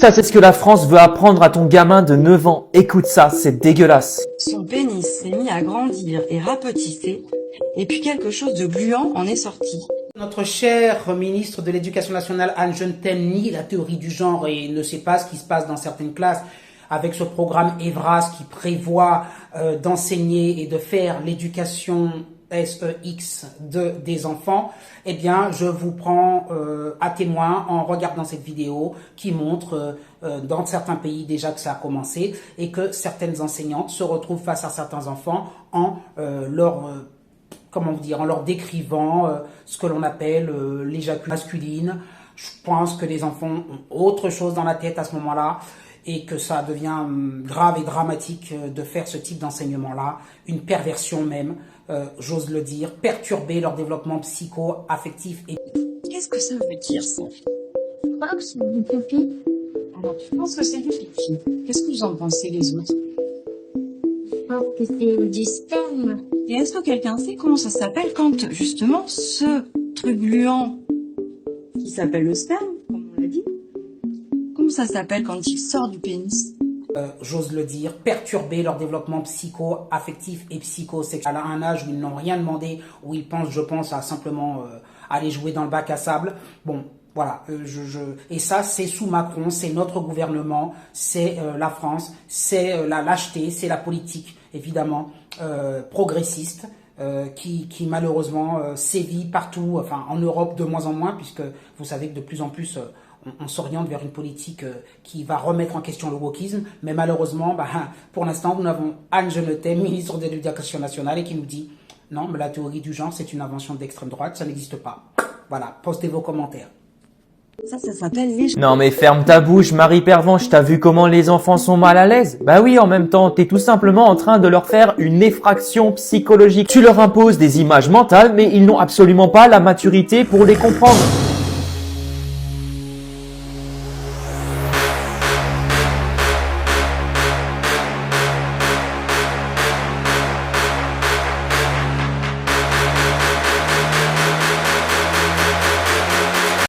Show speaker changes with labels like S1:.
S1: Ça, c'est ce que la France veut apprendre à ton gamin de 9 ans. Écoute ça, c'est dégueulasse.
S2: Son pénis s'est mis à grandir et rapetisser, et puis quelque chose de gluant en est sorti.
S3: Notre chère ministre de l'Éducation nationale, Anne Genetel, nie la théorie du genre et ne sait pas ce qui se passe dans certaines classes avec ce programme EVRAS qui prévoit d'enseigner et de faire l'éducation SEX des enfants. Eh bien, je vous prends à témoin en regardant cette vidéo qui montre dans certains pays déjà que ça a commencé et que certaines enseignantes se retrouvent face à certains enfants en en leur décrivant ce que l'on appelle l'éjaculation masculine. Je pense que les enfants ont autre chose dans la tête à ce moment-là et que ça devient grave et dramatique de faire ce type d'enseignement-là, une perversion même, j'ose le dire, perturber leur développement psycho-affectif.
S2: Qu'est-ce que ça veut dire, ça?
S4: Je crois que c'est du pipi.
S2: Alors, tu penses que c'est du pipi. Qu'est-ce que vous en pensez, les autres?
S4: Je pense que c'est du sperme.
S2: Et est-ce que quelqu'un sait comment ça s'appelle quand, justement, ce truc gluant qui s'appelle le sperme, comme on l'a dit, comment ça s'appelle quand il sort du pénis?
S3: J'ose le dire, perturber leur développement psycho-affectif et psychosexuel à un âge où ils n'ont rien demandé, où ils pensent, je pense, à simplement aller jouer dans le bac à sable. Bon, voilà. Et ça, c'est sous Macron, c'est notre gouvernement, c'est la France, c'est la lâcheté, c'est la politique, évidemment, progressiste. Qui malheureusement sévit partout, enfin en Europe de moins en moins, puisque vous savez que de plus en plus on s'oriente vers une politique qui va remettre en question le wokisme, mais malheureusement, pour l'instant, nous avons Anne Genetet, ministre de l'Éducation nationale, et qui nous dit « Non, mais la théorie du genre, c'est une invention d'extrême droite, ça n'existe pas. » Voilà, postez vos commentaires.
S2: Ça s'appelle les...
S1: Non mais ferme ta bouche, Marie Pervenche, t'as vu comment les enfants sont mal à l'aise? Bah oui, en même temps, t'es tout simplement en train de leur faire une effraction psychologique. Tu leur imposes des images mentales, mais ils n'ont absolument pas la maturité pour les comprendre.